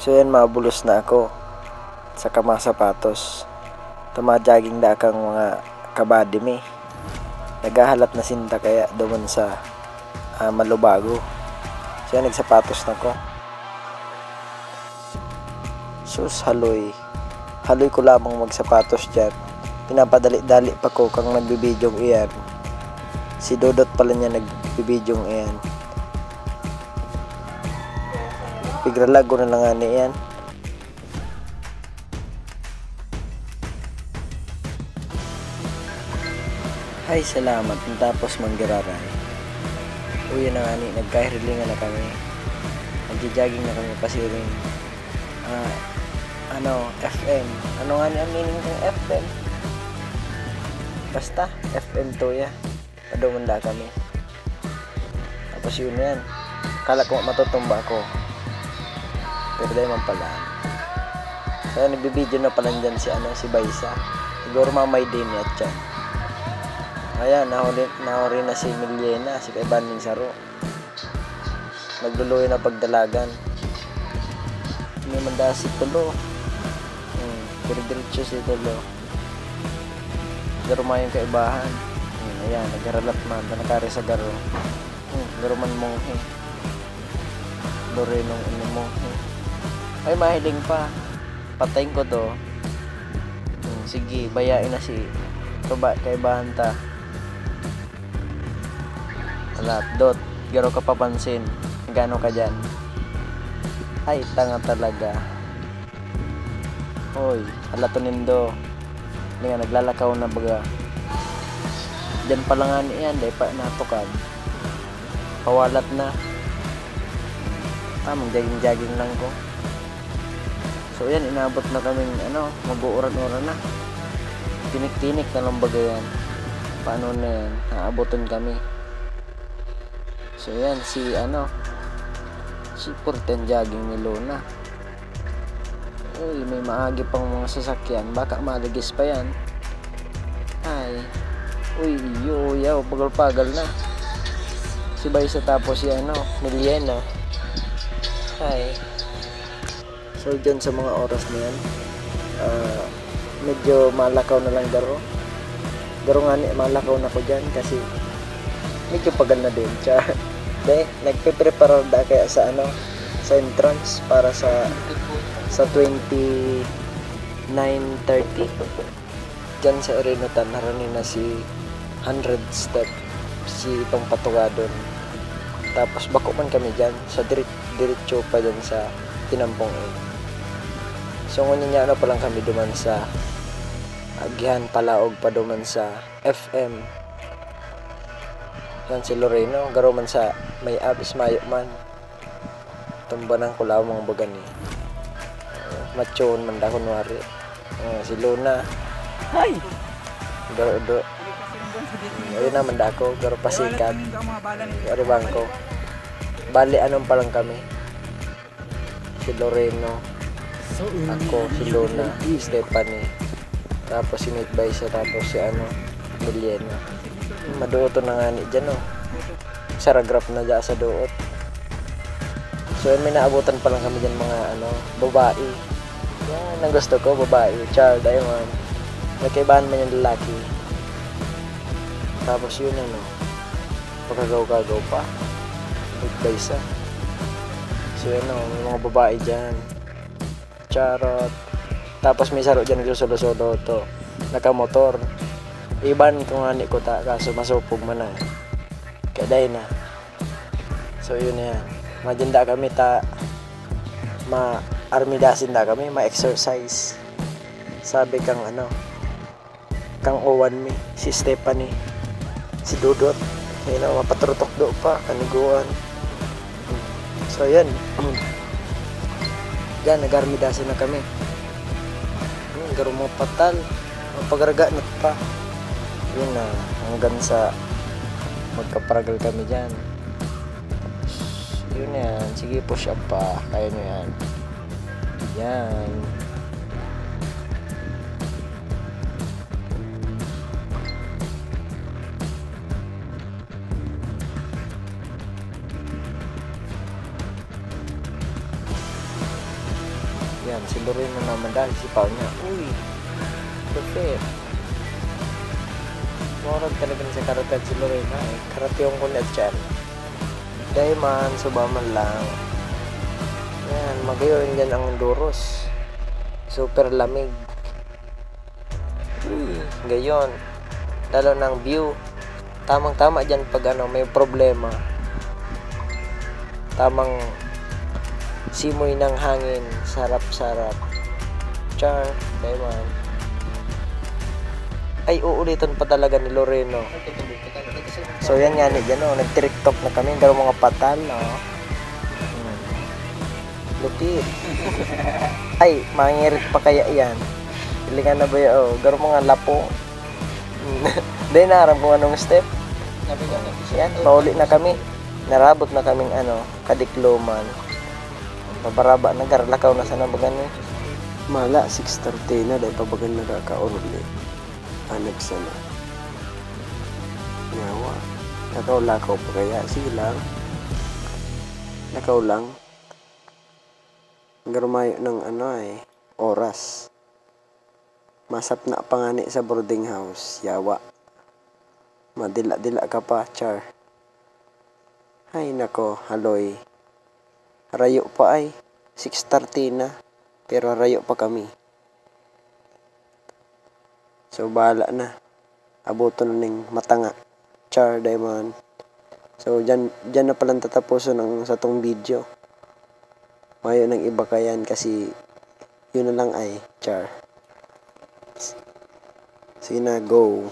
So yan, mabulos na ako sa mga sapatos. Tumajogging na akang mga kabady me. Nagahalat na sinta kaya doon sa Malubago. So yan, nagsapatos na ko. Sus, haloy ko lamang magsapatos dyan. Pinapadali-dali pa ko kang nagbibidyong iyan. Si Dodot pala niya nagbibidyong iyan. Pigralago na lang nga niyan. Ay, salamat. Tapos manggiraray. Uy, na nga ni. Nagkahirilingan na kami. Nagja-jogging na kami pasiring. FM. Ano nga ni ang meaning ng FM? Basta, FM to ya. Padumanda kami. Tapos yun yan. Kala ko matutumba ako. Pero dahil man pala. Kaya nagbibideo na pala dyan si Baisa. Siguro mamay din at siya. Ayan, nahuli na si Miliena, si Kaiban Minsaro. Nagluluyo na pagdalagan. Hindi man dahil si Tulo. Diretso si Tulo. Garo mayong kaibahan. Ayan, nagaralat man. Nakari sa garo. Garo man monghe. Lorenong inimonghe. Ay, mahiling pa. Patayin ko to. Sige, bayain na si kaibahan ta. Alat, Dot. Garo ka papansin. Gano ka dyan? Ay, tanga talaga. Hoy, alato nindo. Hindi nga, naglalakaw na baga. Diyan pa lang nga niyan, dahil pa natukan. Pawalat na. Tamang jogging lang ko. So yan, inabot na kaming mag-uuran-uran na. Tinik-tinik na lang baga yan. Paano na yan? Naabotin kami. So yan, si Purten jogging ni Luna. Uy, may maagi pang mga sasakyan. Baka maligis pa yan. Ay. Uy, yaw, pagal-pagal na. Si Baisa tapos si Miliena. Ay. So dyan sa mga oras na yan, medyo malakaw na lang garo nga malakaw na ko dyan kasi medyo pagal na din. Nagpe-prepare da kaya sa entrance para sa 29:30 dyan sa Orinutan. Haranin na si 100 step si itong Patugadon. Tapos bako man kami dyan sa diretso pa dyan sa Tinampong A. So ngunyan niya pa lang kami duman sa Agihan Palaog pa duman sa FM. Yan si Loreno garo man sa may abis mayo man. Tumba ng kulaw mga bagan ni. Machon man da kunwari. Si Luna. Hay. Garo ayun naman da ako, garo pasikat. Garo bangko. Bali anong pa lang kami. Si Loreno, ako, si Luna, si Stephanie, tapos si Nate Baisa, tapos si Miliena. Maduoto na nga ni dyan saragrap na dyan sa duot. So yun, may naabutan pa lang kami dyan mga babae. Yan ang gusto ko, babae. Child, ayun. Nagkaibahan man yung lalaki. Tapos yun pagkagaw-kagaw pa. Nate Baisa. So yun may mga babae dyan. Charot. Tapos may saro dyan nagsusolo-solo to. Nakamotor. Iban ko nga ni ko kaso masupog man na. Kaday na. So yun yan. Maganda kami ma-armidasin na kami, ma-exercise. Sabi kang Owan mi, si Stephanie, si Dudot. Mapatrutok do pa, kaniguan. So yan. Yan, nag-armidasin na kami. Garo mo patal. Pagaraga na pa. Yun na, hanggang sa magkaparagal kami dyan. Yun yan, sige push up pa. Kaya nyo yan. Yan. Yan, si Lorena naman dahil sipaw niya. Uy, perfect. Morag talaga sa karatad si Lorena eh. Karatiyong ko na dyan. Dahil man, subaman lang. Yan, magayon dyan ang Duros. Super lamig. Gayon. Lalo ng view. Tamang-tama dyan pag ano, may problema. Tamang simoy ng hangin. Sarap-sarap. Char. Dayman. Ay, uulitan pa talaga ni Loreno. So, yan nga ni dyan, oh. Nag-TikTok na kami. Garo mga patal, oh. Lupit. Ay, mangirit pa kaya yan. Ilingan na ba yun, oh. Garo mga lapo. Dahil naram kung anong step. Yan, pauli na kami. Narabot na kaming ano, kadikluman. Pabaraba na, garlakaw na sana bagan eh. Mala, 6:30 na dahil pabagan na kakauruli. Hanap sana. Ngawa. Lakaw-lakaw pa kaya. Sige lang. Lakaw lang. Garumayo ng ano eh, oras. Masap na pangani sa boarding house. Yawa. Madila-dila ka pa, char. Ay nako, haloy. Rayo pa ay. 6:30 na. Pero rayo pa kami. So, bahala na. Aboto na ng matanga. Char, Diamond. So, dyan na palang tatapusin ng sa tong video. Mayo ng iba kayan kasi yun na lang ay. Char. Sige na, go.